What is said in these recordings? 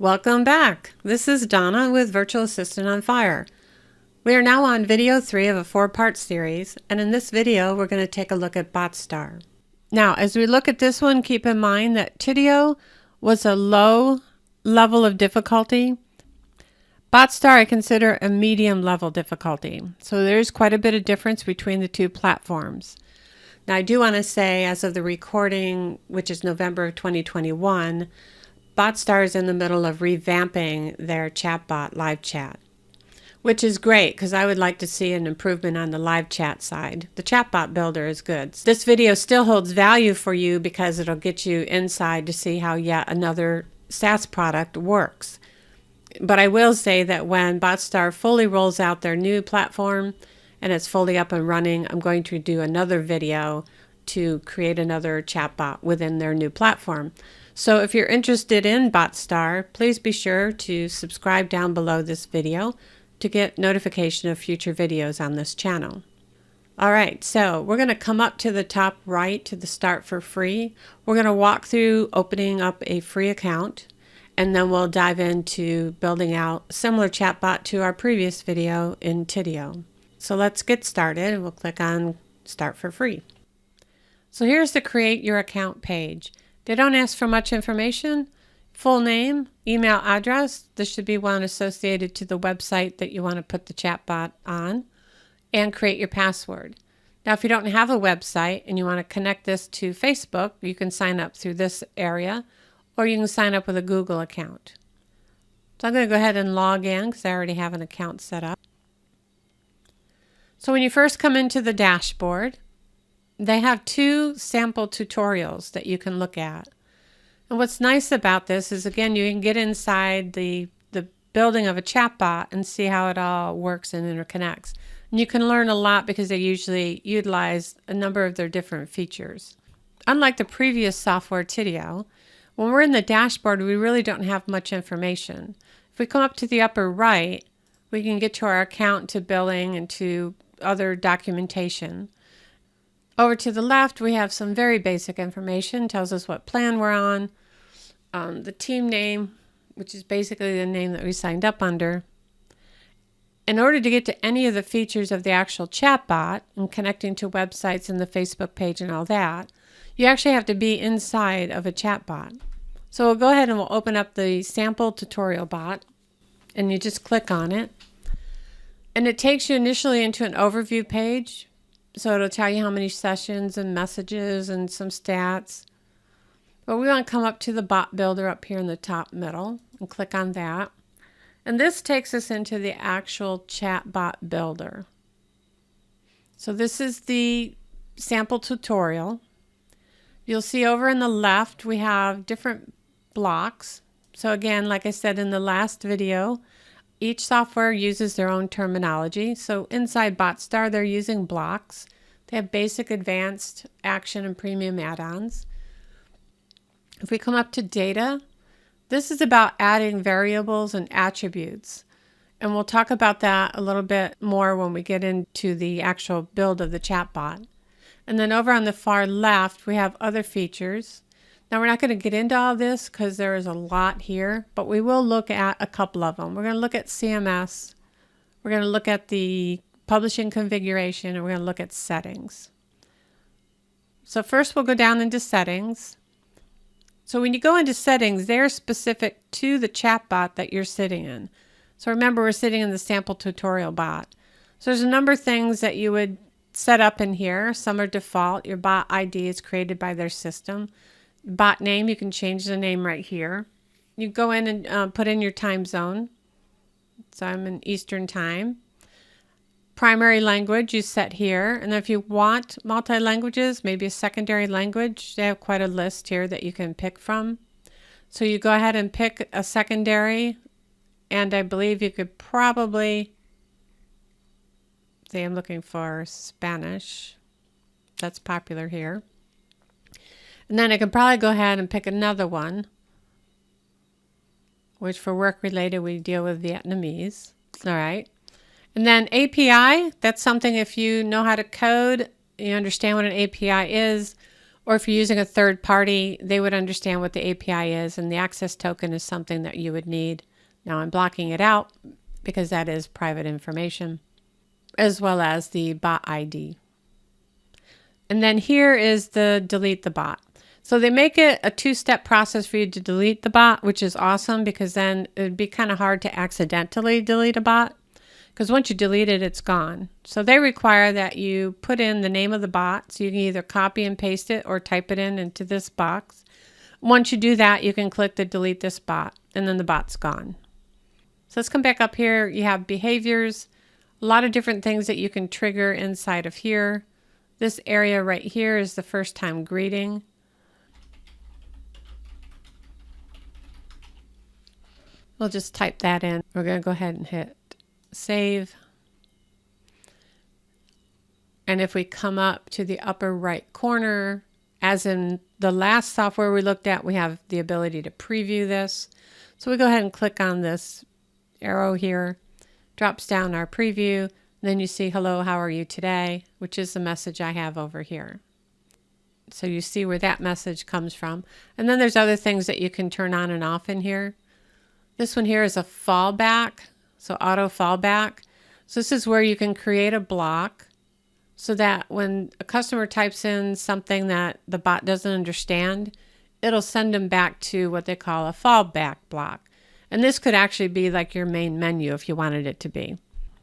Welcome back. This is Donna with Virtual Assistant on Fire. We are now on video 3 of a 4-part series, and in this video we're going to take a look at BotStar. Now, as we look at this one, keep in mind that Tidio was a low level of difficulty. BotStar I consider a medium level difficulty, so there's quite a bit of difference between the two platforms. Now, I do want to say, as of the recording, which is November of 2021, BotStar is in the middle of revamping their chatbot live chat, which is great because I would like to see an improvement on the live chat side. The chatbot builder is good. This video still holds value for you because it'll get you inside to see how yet another SaaS product works. But I will say that when BotStar fully rolls out their new platform and it's fully up and running, I'm going to do another video to create another chatbot within their new platform. So if you're interested in BotStar, please be sure to subscribe down below this video to get notification of future videos on this channel. All right, so we're going to come up to the top right to the Start for Free. We're going to walk through opening up a free account, and then we'll dive into building out a similar chatbot to our previous video in Tidio. So let's get started, and we'll click on Start for Free. So here's the Create Your Account page. They don't ask for much information. Full name, email address. This should be one associated to the website that you want to put the chatbot on, and create your password. Now, if you don't have a website and you want to connect this to Facebook, you can sign up through this area, or you can sign up with a Google account. So I'm going to go ahead and log in because I already have an account set up. So when you first come into the dashboard, they have 2 sample tutorials that you can look at. And what's nice about this is, again, you can get inside the building of a chatbot and see how it all works and interconnects. And you can learn a lot because they usually utilize a number of their different features. Unlike the previous software, Tidio, when we're in the dashboard, we really don't have much information. If we come up to the upper right, we can get to our account, to billing, and to other documentation. Over to the left, we have some very basic information. It tells us what plan we're on, the team name, which is basically the name that we signed up under. In order to get to any of the features of the actual chatbot and connecting to websites and the Facebook page and all that, you actually have to be inside of a chatbot. So we'll go ahead and we'll open up the sample tutorial bot, and you just click on it. And it takes you initially into an overview page. So it'll tell you how many sessions and messages and some stats. But we want to come up to the bot builder up here in the top middle and click on that. And this takes us into the actual chatbot builder. So this is the sample tutorial. You'll see over in the left we have different blocks. So again, like I said in the last video, each software uses their own terminology. So inside BotStar, they're using blocks. They have basic, advanced, action, and premium add-ons. If we come up to data, this is about adding variables and attributes. And we'll talk about that a little bit more when we get into the actual build of the chatbot. And then over on the far left, we have other features. Now, we're not going to get into all this because there is a lot here, but we will look at a couple of them. We're going to look at CMS. We're going to look at the publishing configuration, and we're going to look at settings. So first we'll go down into settings. So when you go into settings, they're specific to the chatbot that you're sitting in. So remember, we're sitting in the sample tutorial bot. So there's a number of things that you would set up in here. Some are default. Your bot ID is created by their system. Bot name, you can change the name right here. You go in and put in your time zone. So I'm in Eastern time. Primary language you set here. And if you want multi-languages, maybe a secondary language, they have quite a list here that you can pick from. So you go ahead and pick a secondary, and I believe you could probably say I'm looking for Spanish. That's popular here. And then I can probably go ahead and pick another one, which for work related, we deal with Vietnamese. All right. And then API, that's something if you know how to code, you understand what an API is, Or if you're using a third party, they would understand what the API is, and the access token is something that you would need. Now I'm blocking it out because that is private information, as well as the bot ID. And then here is the delete the bot. So they make it a two-step process for you to delete the bot, which is awesome because then it would be kind of hard to accidentally delete a bot, because once you delete it, it's gone. So they require that you put in the name of the bot. So you can either copy and paste it or type it into this box. Once you do that, you can click the delete this bot, and then the bot's gone. So let's come back up here. You have behaviors, a lot of different things that you can trigger inside of here. This area right here is the first time greeting. We'll just type that in. We're going to go ahead and hit save. And if we come up to the upper right corner, as in the last software we looked at, we have the ability to preview this. So we go ahead and click on this arrow here, drops down our preview. Then you see, hello, how are you today? Which is the message I have over here. So you see where that message comes from. And then there's other things that you can turn on and off in here. This one here is a fallback, so auto fallback. So this is where you can create a block so that when a customer types in something that the bot doesn't understand, it'll send them back to what they call a fallback block. And this could actually be like your main menu if you wanted it to be.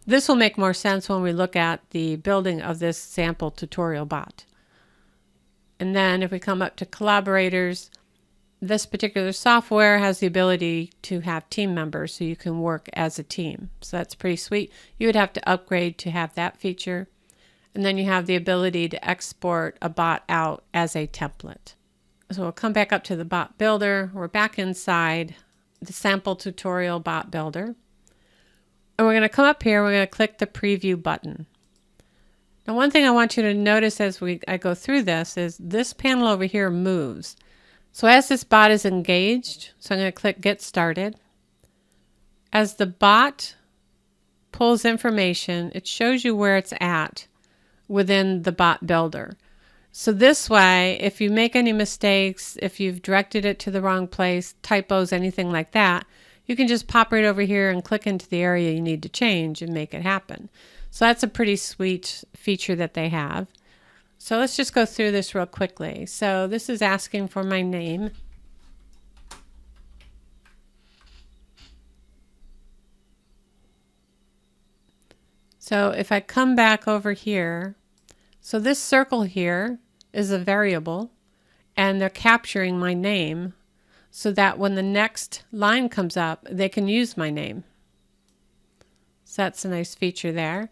This will make more sense when we look at the building of this sample tutorial bot. And then if we come up to collaborators, this particular software has the ability to have team members so you can work as a team. So that's pretty sweet. You would have to upgrade to have that feature. And then you have the ability to export a bot out as a template. So we'll come back up to the bot builder. We're back inside the sample tutorial bot builder. And we're going to come up here. We're going to click the preview button. Now one thing I want you to notice as I go through this is this panel over here moves. So as this bot is engaged, so I'm going to click Get Started. As the bot pulls information, it shows you where it's at within the bot builder. So this way, if you make any mistakes, if you've directed it to the wrong place, typos, anything like that, you can just pop right over here and click into the area you need to change and make it happen. So that's a pretty sweet feature that they have. So let's just go through this real quickly. So this is asking for my name. So if I come back over here, so this circle here is a variable and they're capturing my name so that when the next line comes up, they can use my name. So that's a nice feature there.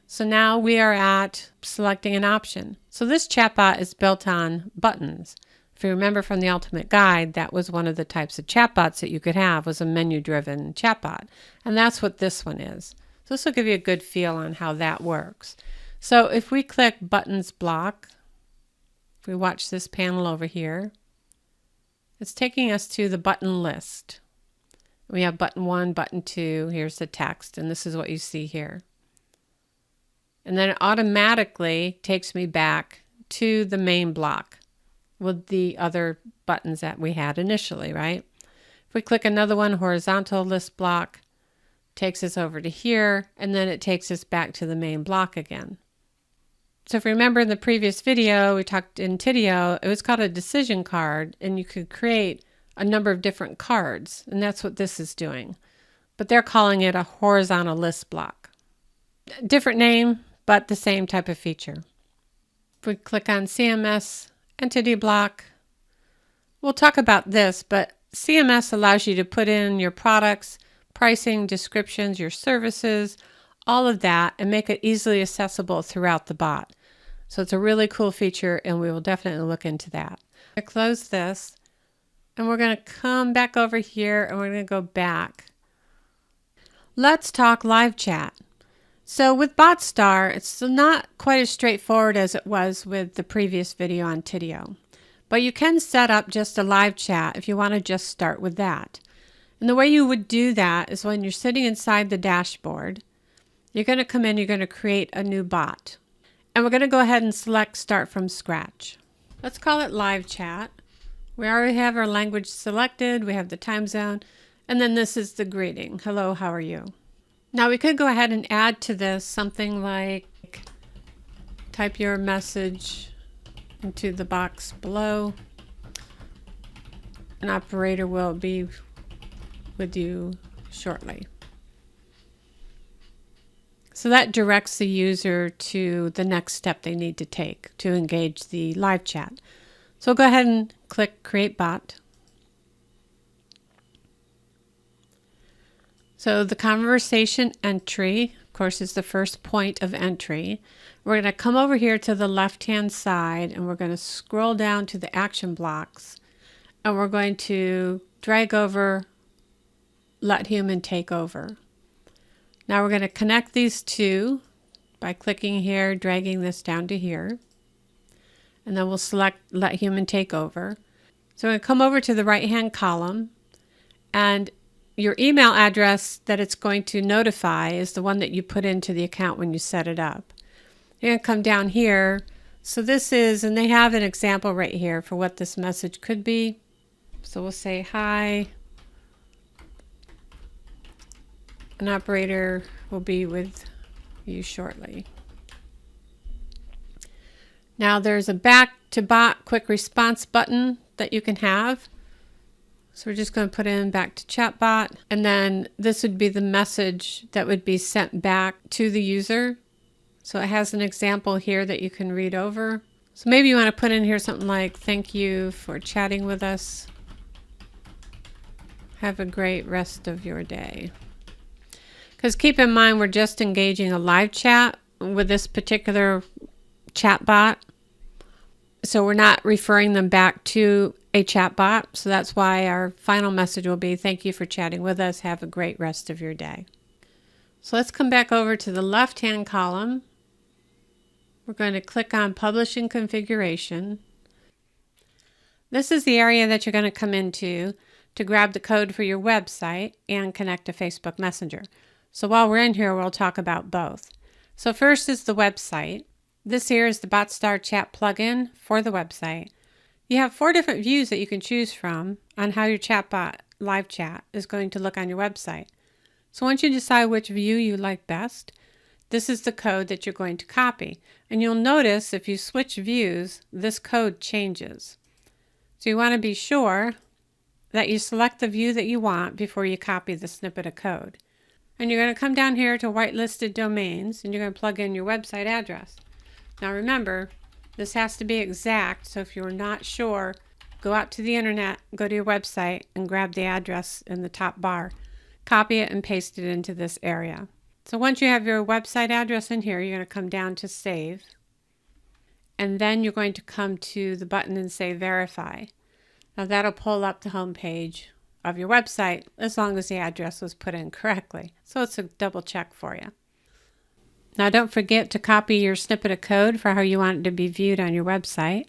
So now we are at selecting an option. So this chatbot is built on buttons. If you remember from the Ultimate Guide, that was one of the types of chatbots that you could have, was a menu-driven chatbot. And that's what this one is. So this will give you a good feel on how that works. So if we click Buttons Block, if we watch this panel over here, it's taking us to the button list. We have button 1, button 2, here's the text, and this is what you see here. And then it automatically takes me back to the main block with the other buttons that we had initially, right? If we click another one, horizontal list block, takes us over to here, and then it takes us back to the main block again. So if you remember in the previous video, we talked in Tidio, it was called a decision card, and you could create a number of different cards, and that's what this is doing. But they're calling it a horizontal list block. Different name, but the same type of feature. If we click on CMS Entity Block, we'll talk about this, but CMS allows you to put in your products, pricing, descriptions, your services, all of that, and make it easily accessible throughout the bot. So it's a really cool feature, and we will definitely look into that. I close this, and we're going to come back over here, and we're going to go back. Let's talk live chat. So with BotStar, it's not quite as straightforward as it was with the previous video on Tidio. But you can set up just a live chat if you want to just start with that. And the way you would do that is when you're sitting inside the dashboard, you're going to come in, you're going to create a new bot. And we're going to go ahead and select Start from Scratch. Let's call it live chat. We already have our language selected. We have the time zone. And then this is the greeting. Hello, how are you? Now we could go ahead and add to this something like type your message into the box below. An operator will be with you shortly. So that directs the user to the next step they need to take to engage the live chat. So we'll go ahead and click Create Bot. So the conversation entry, of course, is the first point of entry. We're going to come over here to the left-hand side and we're going to scroll down to the action blocks and we're going to drag over Let Human Take Over. Now we're going to connect these two by clicking here, dragging this down to here. And then we'll select Let Human Take Over. So we're going to come over to the right-hand column, and your email address that it's going to notify is the one that you put into the account when you set it up. You're going to come down here. So this is, and they have an example right here for what this message could be. So we'll say, hi. An operator will be with you shortly. Now there's a back to bot quick response button that you can have. So we're just going to put in back to chatbot, and then this would be the message that would be sent back to the user. So it has an example here that you can read over. So maybe you want to put in here something like, thank you for chatting with us. Have a great rest of your day. Because keep in mind, we're just engaging a live chat with this particular chatbot. So we're not referring them back to a chatbot. So that's why our final message will be, thank you for chatting with us. Have a great rest of your day. So let's come back over to the left-hand column. We're going to click on Publishing Configuration. This is the area that you're going to come into to grab the code for your website and connect to Facebook Messenger. So while we're in here, we'll talk about both. So first is the website. This here is the BotStar Chat plugin for the website. You have 4 different views that you can choose from on how your chatbot live chat is going to look on your website. So once you decide which view you like best, this is the code that you're going to copy. And you'll notice if you switch views, this code changes. So you want to be sure that you select the view that you want before you copy the snippet of code. And you're going to come down here to whitelisted domains and you're going to plug in your website address. Now remember, this has to be exact, so if you're not sure, go out to the internet, go to your website, and grab the address in the top bar. Copy it and paste it into this area. So once you have your website address in here, you're going to come down to Save. And then you're going to come to the button and say Verify. Now that'll pull up the home page of your website as long as the address was put in correctly. So it's a double check for you. Now don't forget to copy your snippet of code for how you want it to be viewed on your website,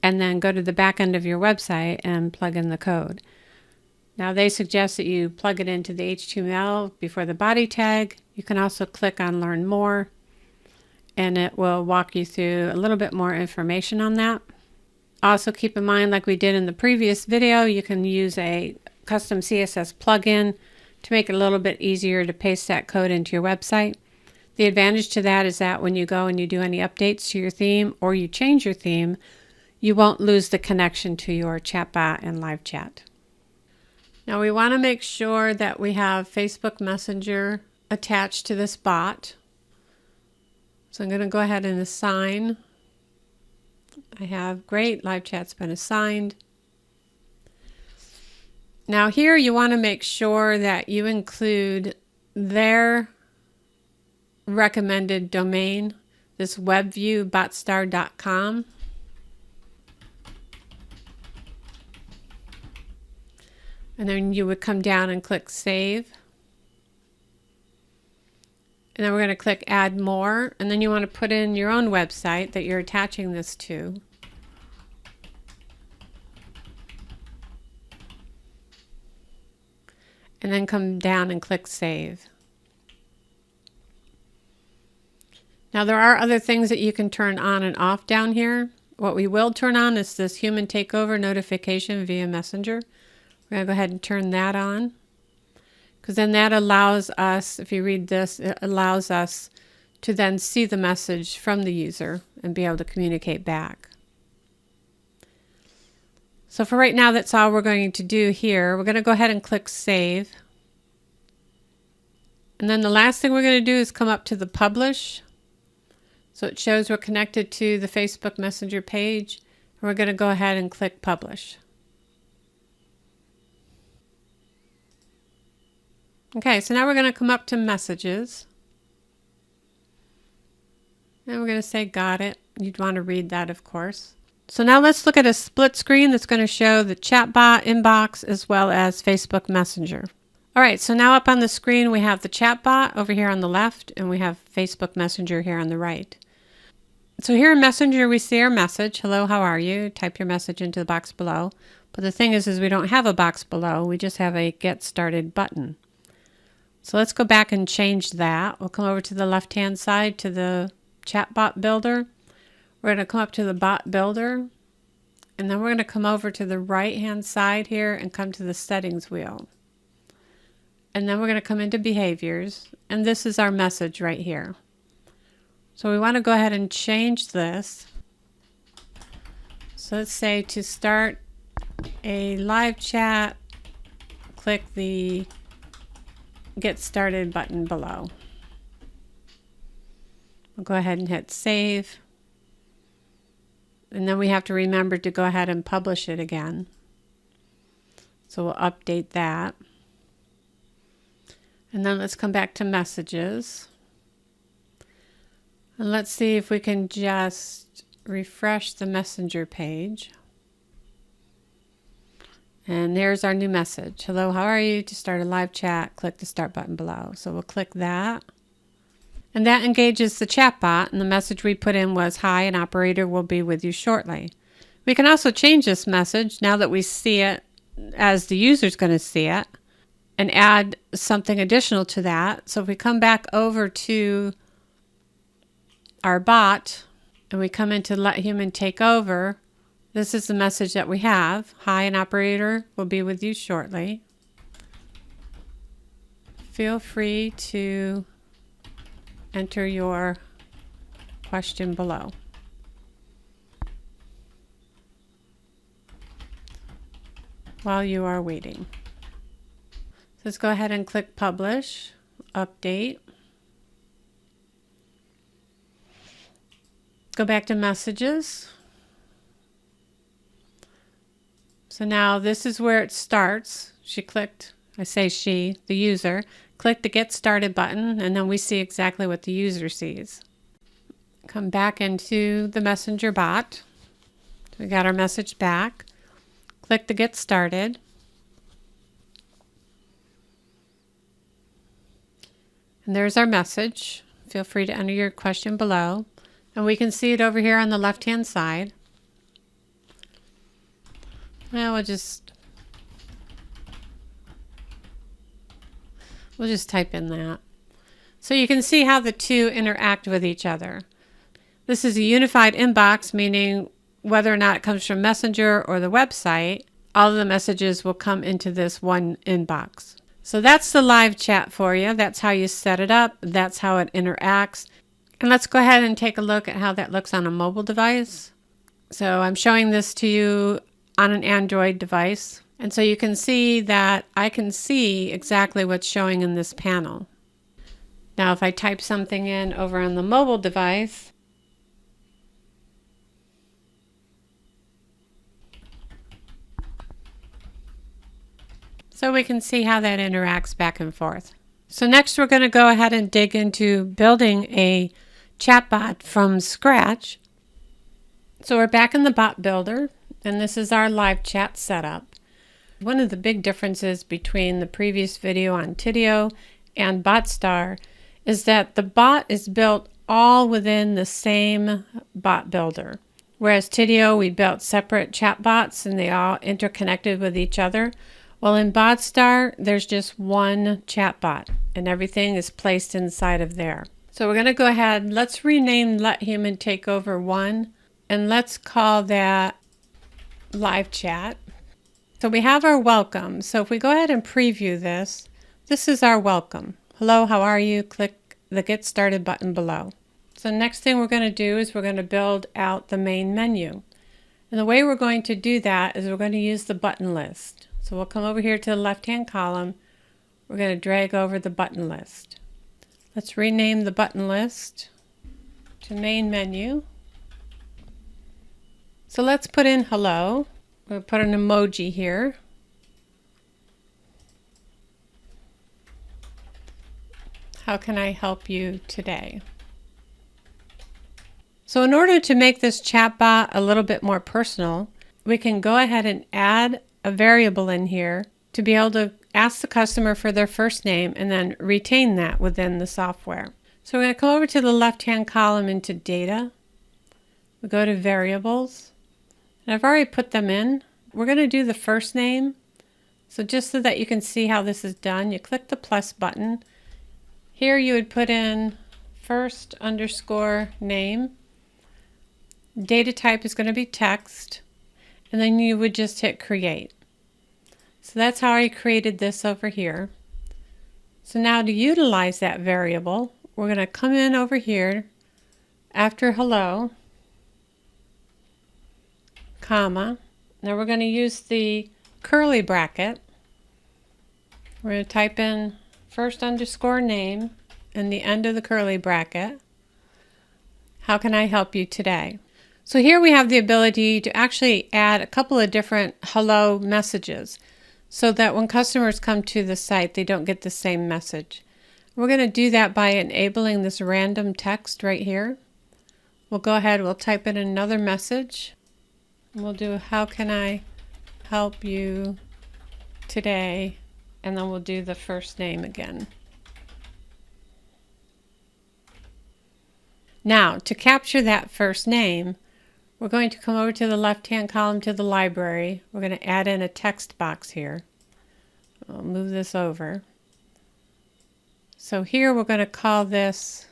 and then go to the back end of your website and plug in the code. Now they suggest that you plug it into the HTML before the body tag. You can also click on Learn More and it will walk you through a little bit more information on that. Also keep in mind, like we did in the previous video, you can use a custom CSS plugin to make it a little bit easier to paste that code into your website. The advantage to that is that when you go and you do any updates to your theme or you change your theme, you won't lose the connection to your chatbot and live chat. Now we want to make sure that we have Facebook Messenger attached to this bot. So I'm going to go ahead and assign. I have great, live chat's been assigned. Now here you want to make sure that you include their recommended domain, this web view botstar.com. And then you would come down and click Save. And then we're going to click Add More. And then you want to put in your own website that you're attaching this to. And then come down and click Save. Now there are other things that you can turn on and off down here. What we will turn on is this human takeover notification via Messenger. We're going to go ahead and turn that on, because then that allows us, if you read this, it allows us to then see the message from the user and be able to communicate back. So for right now, that's all we're going to do here. We're going to go ahead and click Save. And then the last thing we're going to do is come up to the Publish. So it shows we're connected to the Facebook Messenger page. And we're going to go ahead and click Publish. Okay, so now we're going to come up to Messages. And we're going to say got it. You'd want to read that, of course. So now let's look at a split screen that's going to show the chatbot inbox as well as Facebook Messenger. All right, so now up on the screen we have the chatbot over here on the left, and we have Facebook Messenger here on the right. So here in Messenger we see our message, hello, how are you? Type your message into the box below. But the thing is we don't have a box below, we just have a Get Started button. So let's go back and change that. We'll come over to the left-hand side to the chatbot builder. We're going to come up to the bot builder, and then we're going to come over to the right-hand side here and come to the settings wheel. And then we're going to come into behaviors, and this is our message right here. So we want to go ahead and change this. So let's say to start a live chat, click the Get Started button below. We'll go ahead and hit Save. And then we have to remember to go ahead and publish it again. So we'll update that. And then let's come back to Messages. And let's see if we can just refresh the Messenger page. And there's our new message. Hello, how are you? To start a live chat, click the Start button below. So we'll click that. And that engages the chatbot, and the message we put in was, hi, an operator will be with you shortly. We can also change this message now that we see it as the user's going to see it, and add something additional to that. So if we come back over to our bot and we come into Let Human Take Over, this is the message that we have. Hi, an operator will be with you shortly. Feel free to enter your question below. While you are waiting. So let's go ahead and click Publish, Update. Go back to Messages. So now this is where it starts. She clicked, I say she, the user, click the Get Started button, and then we see exactly what the user sees. Come back into the Messenger bot. We got our message back. Click the Get Started. And there's our message. Feel free to enter your question below. And we can see it over here on the left-hand side. Well, we'll just type in that. So you can see how the two interact with each other. This is a unified inbox, meaning whether or not it comes from Messenger or the website, all of the messages will come into this one inbox. So that's the live chat for you. That's how you set it up. That's how it interacts. And let's go ahead and take a look at how that looks on a mobile device. So I'm showing this to you on an Android device. And so you can see that I can see exactly what's showing in this panel. Now if I type something in over on the mobile device, so we can see how that interacts back and forth. So next we're going to go ahead and dig into building a chatbot from scratch. So we're back in the bot builder, and this is our live chat setup. One of the big differences between the previous video on Tidio and BotStar is that the bot is built all within the same bot builder. Whereas Tidio, we built separate chatbots and they all interconnected with each other. Well, in BotStar, there's just one chatbot and everything is placed inside of there. So we're going to go ahead, let's rename Let Human Take Over 1. And let's call that live chat. So we have our welcome. So if we go ahead and preview this, this is our welcome. Hello, how are you? Click the Get Started button below. So next thing we're going to do is we're going to build out the main menu. And the way we're going to do that is we're going to use the button list. So we'll come over here to the left-hand column. We're going to drag over the button list. Let's rename the button list to main menu. So let's put in hello. We'll put an emoji here. How can I help you today? So in order to make this chatbot a little bit more personal, we can go ahead and add a variable in here to be able to ask the customer for their first name and then retain that within the software. So we're going to come over to the left-hand column into Data. We go to Variables. And I've already put them in. We're going to do the first name. So just so that you can see how this is done, you click the plus button. Here you would put in first underscore name. Data type is going to be text, and then you would just hit create. So that's how I created this over here. So now to utilize that variable, we're going to come in over here after hello, comma. Now we're going to use the curly bracket. We're going to type in first underscore name and the end of the curly bracket. How can I help you today? So here we have the ability to actually add a couple of different hello messages so that when customers come to the site, they don't get the same message. We're going to do that by enabling this random text right here. We'll go ahead, we'll type in another message. We'll do how can I help you today, and then we'll do the first name again. Now to capture that first name, we're going to come over to the left-hand column to the library. We're going to add in a text box here. I'll move this over. So here we're going to call this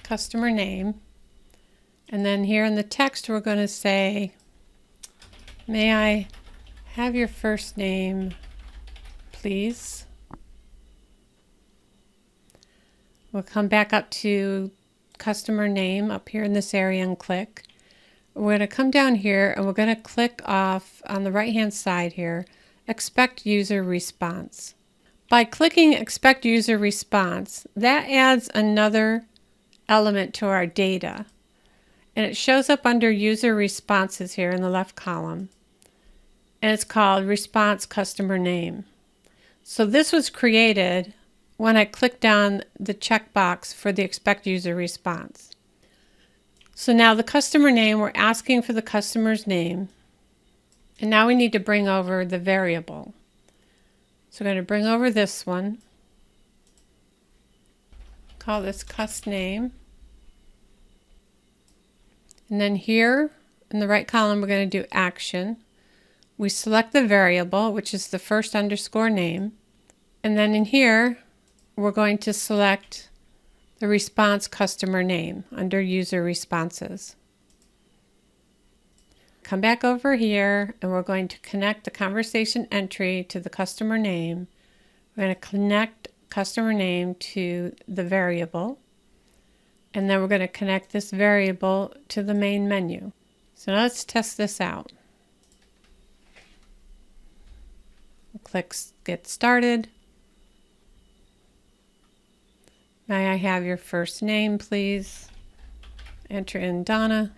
customer name. And then here in the text we're going to say, may I have your first name, please? We'll come back up to customer name up here in this area and click. We're going to come down here and we're going to click off on the right hand side here, expect user response. By clicking expect user response, that adds another element to our data. And it shows up under user responses here in the left column. And it's called response customer name. So this was created when I clicked on the checkbox for the expect user response. So now the customer name, we're asking for the customer's name. And now we need to bring over the variable. So we're going to bring over this one. Call this cust name. And then here in the right column, we're going to do action. We select the variable, which is the first underscore name. And then in here, we're going to select the response customer name under user responses. Come back over here and we're going to connect the conversation entry to the customer name. We're going to connect customer name to the variable. And then we're going to connect this variable to the main menu. So now let's test this out. Click Get Started. May I have your first name, please? Enter in Donna.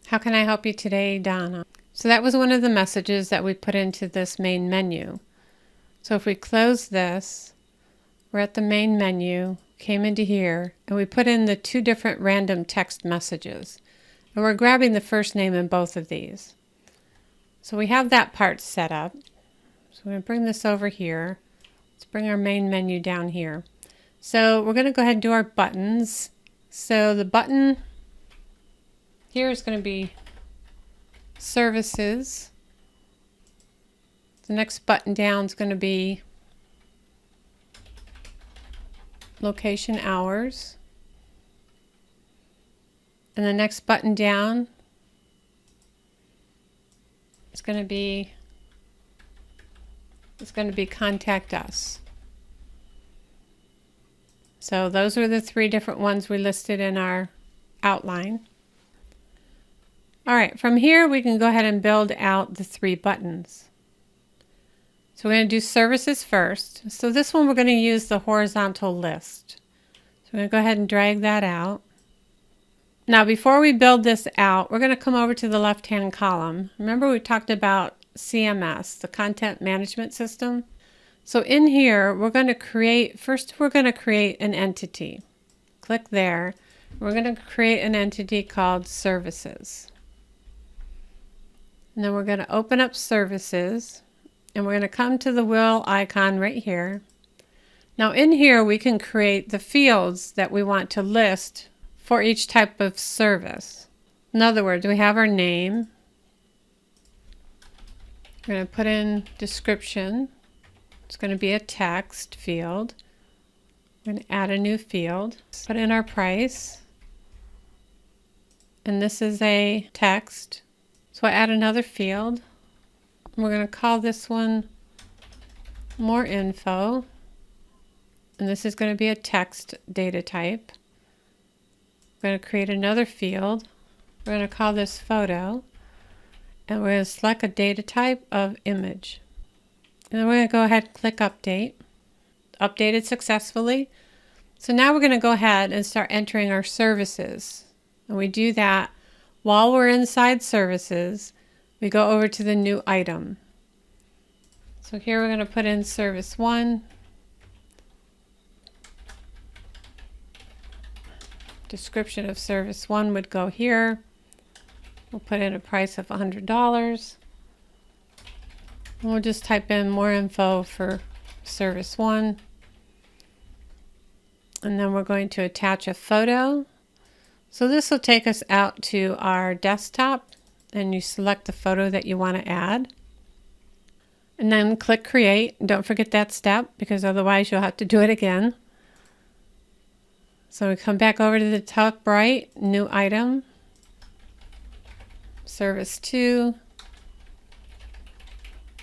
How can I help you today, Donna? So that was one of the messages that we put into this main menu. So if we close this, we're at the main menu, came into here, and we put in the two different random text messages. And we're grabbing the first name in both of these. So we have that part set up. So I'm going to bring this over here. Let's bring our main menu down here. So we're going to go ahead and do our buttons. So the button here is going to be Services. The next button down is going to be location hours. And the next button down is going to be contact us. So those are the three different ones we listed in our outline. All right, from here we can go ahead and build out the three buttons. So we're going to do services first. So this one we're going to use the horizontal list. So we're going to go ahead and drag that out. Now before we build this out, we're going to come over to the left-hand column. Remember we talked about CMS, the content management system? So in here, we're going to create an entity. Click there. We're going to create an entity called services. And then we're going to open up services, and we're going to come to the wheel icon right here. Now in here, we can create the fields that we want to list for each type of service. In other words, we have our name. We're going to put in description. It's going to be a text field. We're going to add a new field. Put in our price. And this is a text. So I add another field. We're going to call this one more info. And this is going to be a text data type. We're going to create another field. We're going to call this photo. And we're going to select a data type of image. And then we're going to go ahead and click update. Updated successfully. So now we're going to go ahead and start entering our services. And we do that while we're inside services. We go over to the new item. So here we're going to put in service 1. Description of service 1 would go here. We'll put in a price of $100. We'll just type in more info for service 1. And then we're going to attach a photo. So this will take us out to our desktop, and you select the photo that you want to add. And then click create. Don't forget that step, because otherwise you'll have to do it again. So we come back over to the top right, new item, service 2.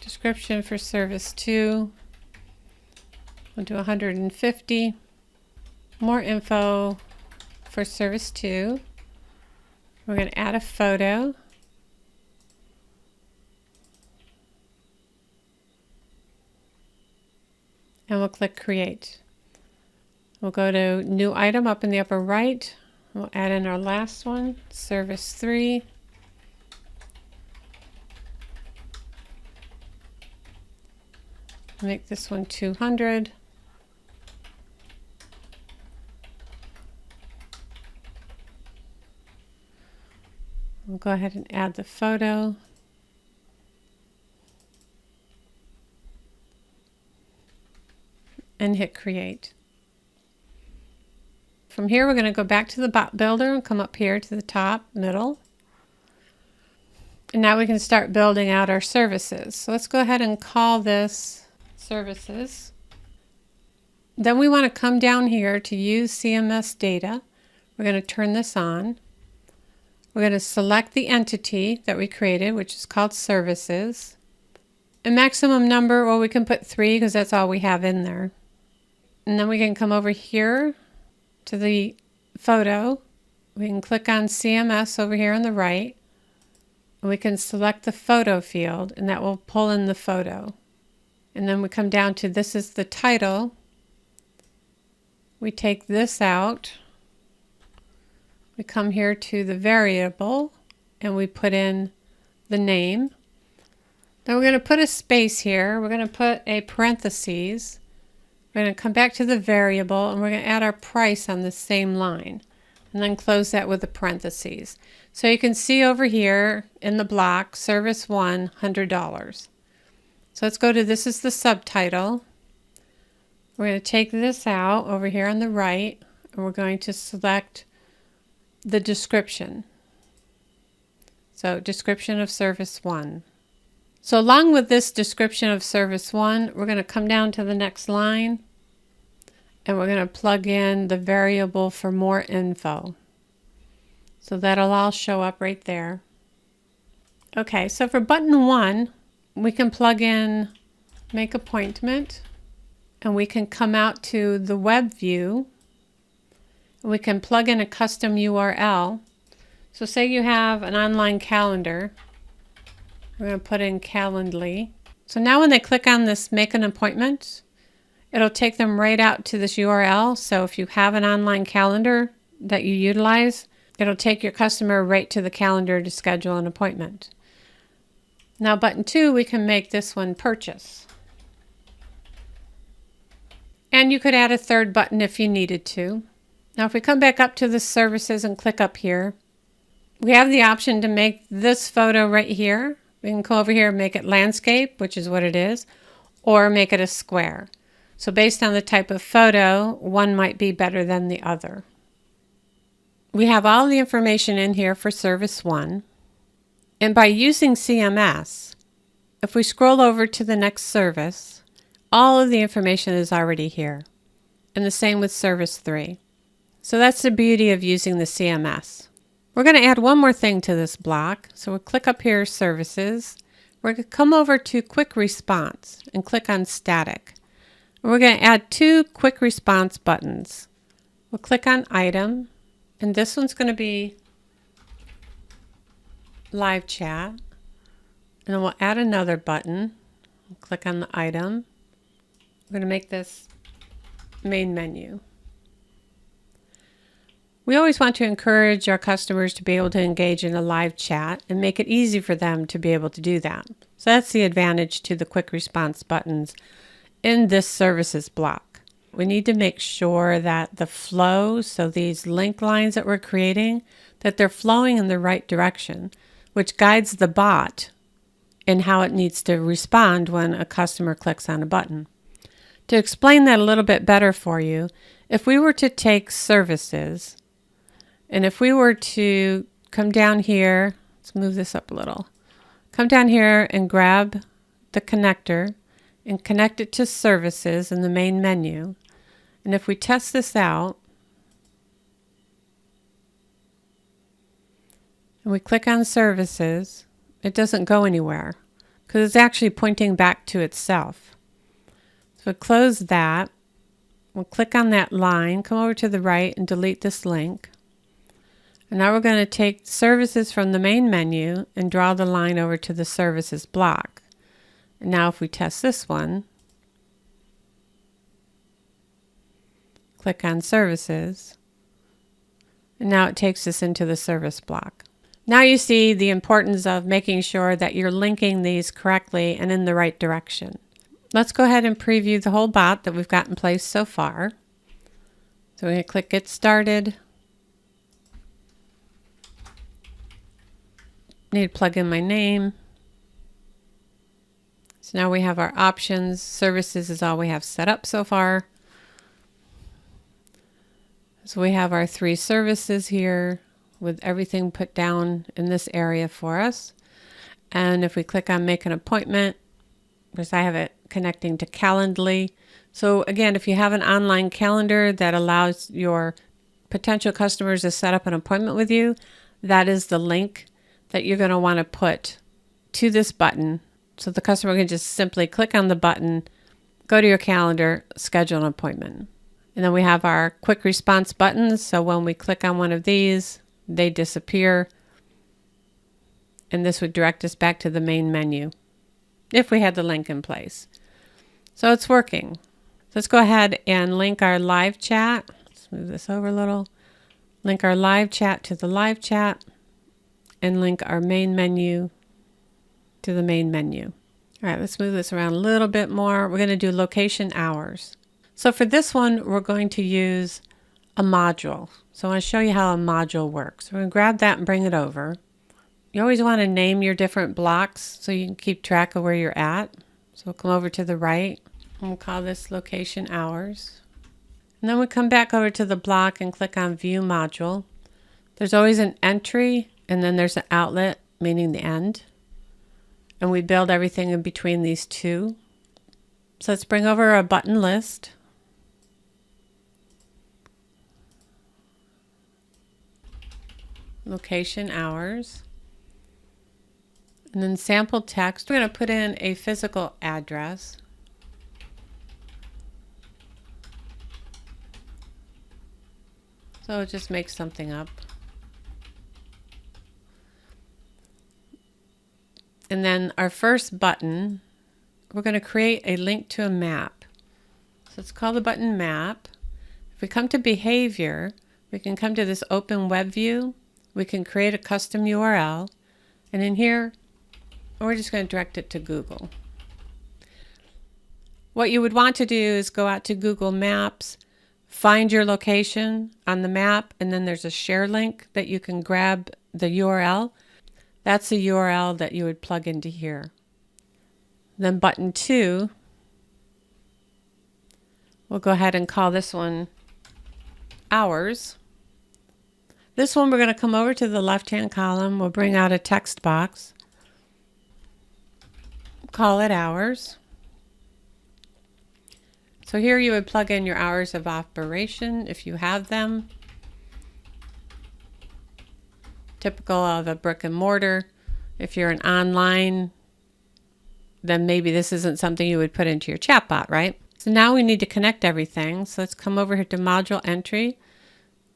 Description for service 2. We'll do 150. More info for service 2. We're going to add a photo. And we'll click create. We'll go to new item up in the upper right. We'll add in our last one, service 3. Make this one 200. We'll go ahead and add the photo. And hit create. From here, we're going to go back to the bot builder and come up here to the top, middle. And now we can start building out our services. So let's go ahead and call this services. Then we want to come down here to use CMS data. We're going to turn this on. We're going to select the entity that we created, which is called services. A maximum number, well, we can put 3 because that's all we have in there. And then we can come over here to the photo. We can click on CMS over here on the right. And we can select the photo field, and that will pull in the photo. And then we come down to this is the title. We take this out. We come here to the variable, and we put in the name. Then we're going to put a space here. We're going to put a parentheses. We're going to come back to the variable, and we're going to add our price on the same line, and then close that with the parentheses. So you can see over here in the block, service 1, $100. So let's go to this is the subtitle. We're going to take this out over here on the right, and we're going to select the description. So description of service 1. So along with this description of service 1, we're going to come down to the next line, and we're going to plug in the variable for more info. So that'll all show up right there. Okay, so for button 1, we can plug in make appointment, and we can come out to the web view. We can plug in a custom URL. So say you have an online calendar. We're going to put in Calendly. So now when they click on this make an appointment, it'll take them right out to this URL. So if you have an online calendar that you utilize, it'll take your customer right to the calendar to schedule an appointment. Now button 2, we can make this one purchase. And you could add a third button if you needed to. Now if we come back up to the services and click up here, we have the option to make this photo right here. We can go over here and make it landscape, which is what it is, or make it a square. So based on the type of photo, one might be better than the other. We have all the information in here for service 1. And by using CMS, if we scroll over to the next service, all of the information is already here. And the same with service 3. So that's the beauty of using the CMS. We're going to add one more thing to this block. So we'll click up here, services. We're going to come over to quick response and click on static. And we're going to add 2 quick response buttons. We'll click on item, and this one's going to be live chat. And then we'll add another button. We'll click on the item. We're going to make this main menu. We always want to encourage our customers to be able to engage in a live chat and make it easy for them to be able to do that. So that's the advantage to the quick response buttons in this services block. We need to make sure that the flow, so these link lines that we're creating, that they're flowing in the right direction, which guides the bot in how it needs to respond when a customer clicks on a button. To explain that a little bit better for you, if we were to take services, and if we were to come down here, let's move this up a little, come down here and grab the connector and connect it to services in the main menu. And if we test this out, and we click on services, it doesn't go anywhere because it's actually pointing back to itself. So we'll close that. We'll click on that line, come over to the right and delete this link. And now we're going to take services from the main menu and draw the line over to the services block. And now if we test this one, click on services, and now it takes us into the service block. Now you see the importance of making sure that you're linking these correctly and in the right direction. Let's go ahead and preview the whole bot that we've got in place so far. So we're going to click Get Started. Need to plug in my name. So now we have our options. Services is all we have set up so far. So we have our 3 services here with everything put down in this area for us. And if we click on Make an Appointment, because I have it connecting to Calendly. So again, if you have an online calendar that allows your potential customers to set up an appointment with you, that is the link that you're going to want to put to this button. So the customer can just simply click on the button, go to your calendar, schedule an appointment. And then we have our quick response buttons. So when we click on one of these, they disappear. And this would direct us back to the main menu if we had the link in place. So it's working. Let's go ahead and link our live chat. Let's move this over a little. Link our live chat to the live chat and link our main menu to the main menu. All right, let's move this around a little bit more. We're going to do location hours. So for this one, we're going to use a module. So I want to show you how a module works. We're going to grab that and bring it over. You always want to name your different blocks so you can keep track of where you're at. So we'll come over to the right and we'll call this location hours. And then we come back over to the block and click on View Module. There's always an entry and then there's an outlet, meaning the end. And we build everything in between these two. So let's bring over a button list. location hours. And then sample text, we're going to put in a physical address. So just make something up. And then our first button, we're going to create a link to a map. So let's call the button map. If we come to behavior, we can come to this open web view. We can create a custom URL. And in here, we're just going to direct it to Google. What you would want to do is go out to Google Maps, find your location on the map, and then there's a share link that you can grab the URL. That's the URL that you would plug into here. Then button 2, we'll go ahead and call this one hours. This one we're going to come over to the left-hand column. We'll bring out a text box. Call it hours. So here you would plug in your hours of operation if you have them. Typical of a brick and mortar. If you're an online, then maybe this isn't something you would put into your chatbot, right? So now we need to connect everything. So let's come over here to module entry,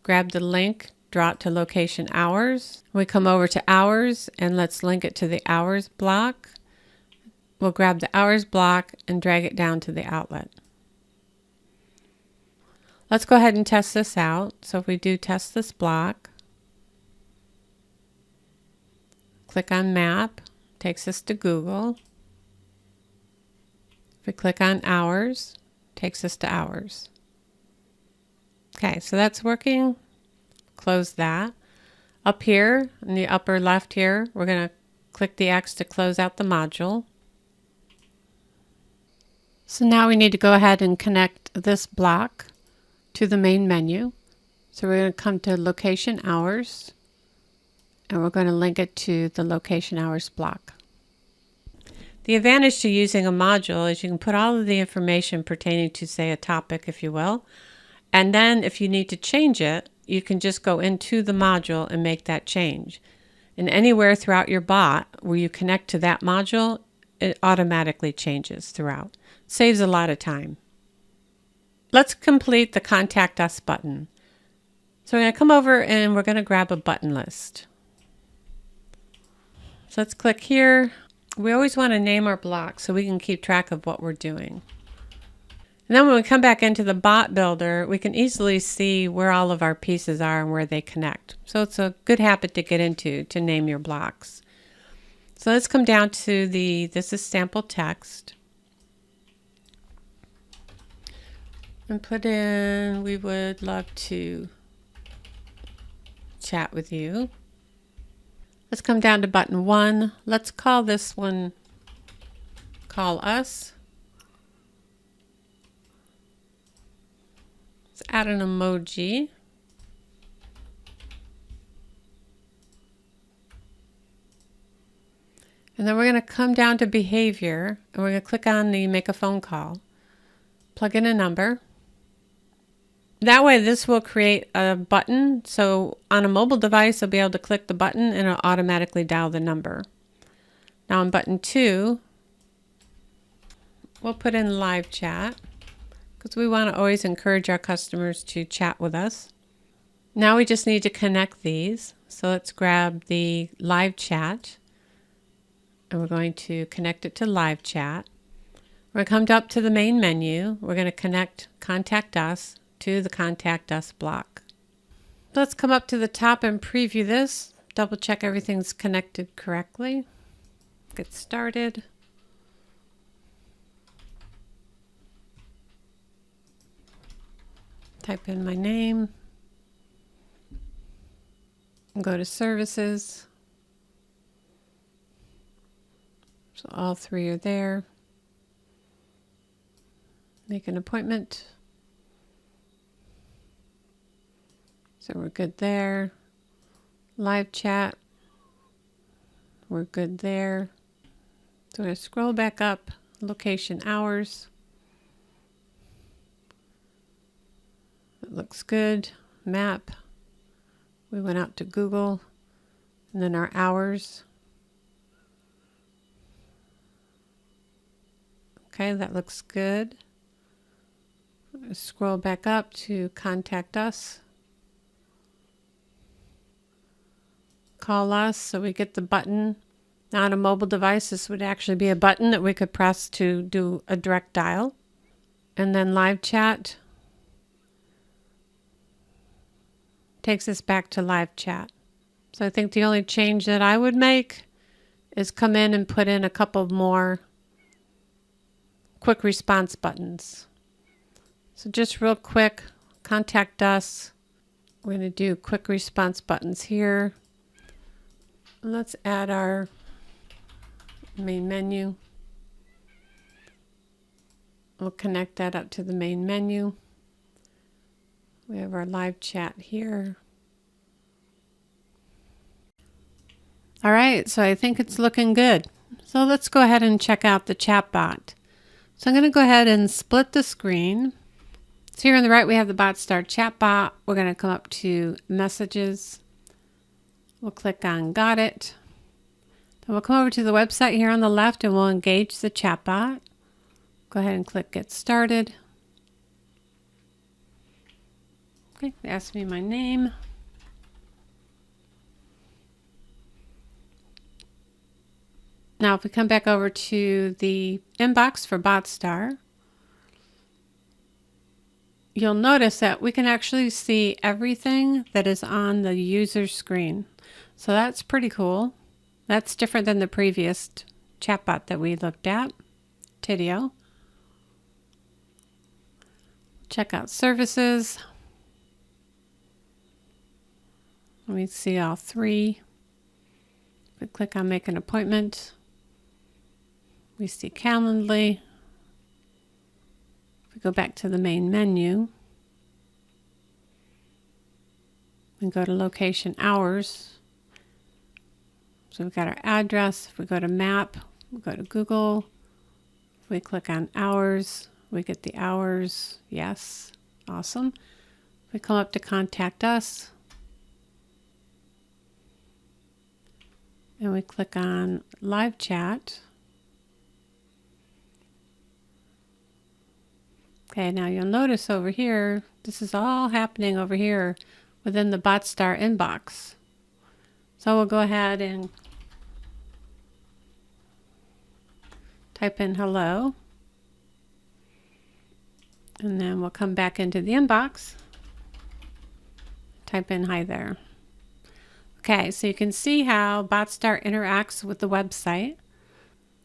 grab the link, draw it to location hours. We come over to hours and let's link it to the hours block. We'll grab the hours block and drag it down to the outlet. Let's go ahead and test this out. So if we do test this block, click on map, takes us to Google. If we click on hours, takes us to hours. Okay, so that's working. Close that. Up here in the upper left here, we're going to click the X to close out the module. So now we need to go ahead and connect this block to the main menu. So we're going to come to location hours and we're going to link it to the location hours block. The advantage to using a module is you can put all of the information pertaining to, say, a topic, if you will, and then if you need to change it, you can just go into the module and make that change. And anywhere throughout your bot where you connect to that module, it automatically changes throughout. Saves a lot of time. Let's complete the Contact Us button. So we're going to come over and we're going to grab a button list. So let's click here. We always want to name our block so we can keep track of what we're doing. And then when we come back into the bot builder, we can easily see where all of our pieces are and where they connect. So it's a good habit to get into to name your blocks. So let's come down to this is sample text. And put in, we would love to chat with you. Let's come down to button 1. Let's call this one Call Us. Let's add an emoji. And then we're going to come down to behavior and we're going to click on the make a phone call. Plug in a number. That way this will create a button. So on a mobile device, you'll be able to click the button and it'll automatically dial the number. Now on button 2, we'll put in live chat because we want to always encourage our customers to chat with us. Now we just need to connect these. So let's grab the live chat and we're going to connect it to live chat. We're going to come up to the main menu. We're going to connect Contact Us to the Contact Us block. Let's come up to the top and preview this. Double check everything's connected correctly. Get started. Type in my name. Go to services. So all 3 are there. Make an appointment. So we're good there. Live chat. We're good there. So I'm going to scroll back up. Location hours. It looks good. Map. We went out to Google. And then our hours. Okay, that looks good. Scroll back up to contact us. Call us, so we get the button. Now on a mobile device, this would actually be a button that we could press to do a direct dial. And then live chat takes us back to live chat. So I think the only change that I would make is come in and put in a couple more quick response buttons. So just real quick, contact us. We're going to do quick response buttons here. Let's add our main menu. We'll connect that up to the main menu. We have our live chat here. All right, so I think it's looking good. So let's go ahead and check out the chatbot. So I'm going to go ahead and split the screen. So here on the right, we have the BotStar chatbot. We're going to come up to messages. We'll click on Got It. Then we'll come over to the website here on the left and we'll engage the chatbot. Go ahead and click Get Started. Okay, they asked me my name. Now if we come back over to the inbox for BotStar, you'll notice that we can actually see everything that is on the user screen. So that's pretty cool. That's different than the previous chatbot that we looked at, Tidio. Check out services. Let me see all three. We click on Make an Appointment. We see Calendly. If we go back to the main menu, we go to Location Hours. So we've got our address. If we go to Map, we go to Google. If we click on Hours, we get the hours. Yes, awesome. If we come up to Contact Us, and we click on Live Chat. Okay, now you'll notice over here, this is all happening over here within the BotStar inbox. So we'll go ahead and type in hello. And then we'll come back into the inbox, type in hi there. Okay, so you can see how BotStar interacts with the website.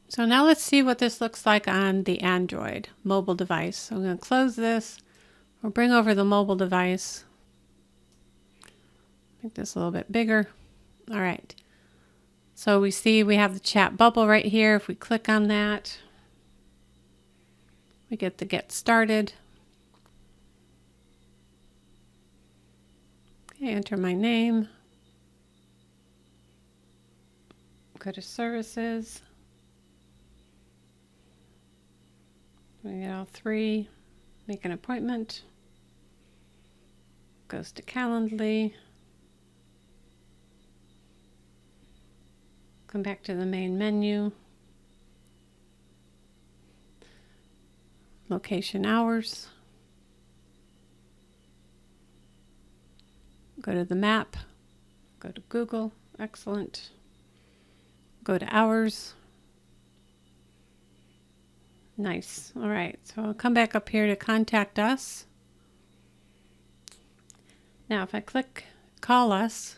So now let's see what this looks like on the Android mobile device. So I'm going to close this. We'll bring over the mobile device. Make this a little bit bigger. All right. So we see we have the chat bubble right here. If we click on that, we get the Get Started. Okay, enter my name. Go to Services. We get all three. Make an appointment. Goes to Calendly. Come back to the main menu. Location Hours. Go to the map. Go to Google. Excellent. Go to Hours. Nice. All right. So I'll come back up here to Contact Us. Now if I click Call Us,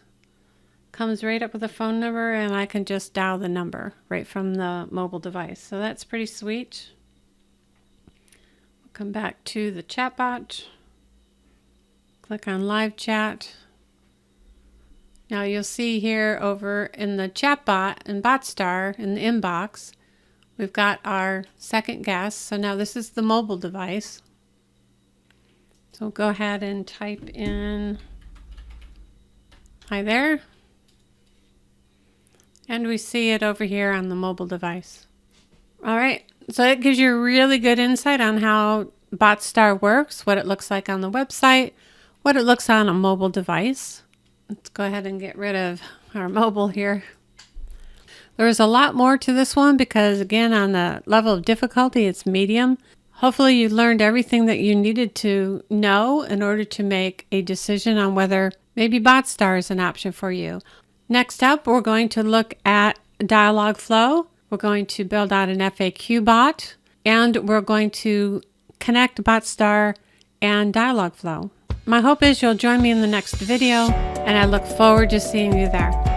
comes right up with a phone number and I can just dial the number right from the mobile device. So that's pretty sweet. We'll come back to the chatbot. Click on Live Chat. Now you'll see here over in the chatbot in BotStar in the inbox, we've got our second guest. So now this is the mobile device. So go ahead and type in hi there. And we see it over here on the mobile device. All right, so it gives you a really good insight on how BotStar works, what it looks like on the website, what it looks on a mobile device. Let's go ahead and get rid of our mobile here. There is a lot more to this one because, again, on the level of difficulty, it's medium. Hopefully you learned everything that you needed to know in order to make a decision on whether maybe BotStar is an option for you. Next up, we're going to look at Dialogflow. We're going to build out an FAQ bot, and we're going to connect BotStar and Dialogflow. My hope is you'll join me in the next video, and I look forward to seeing you there.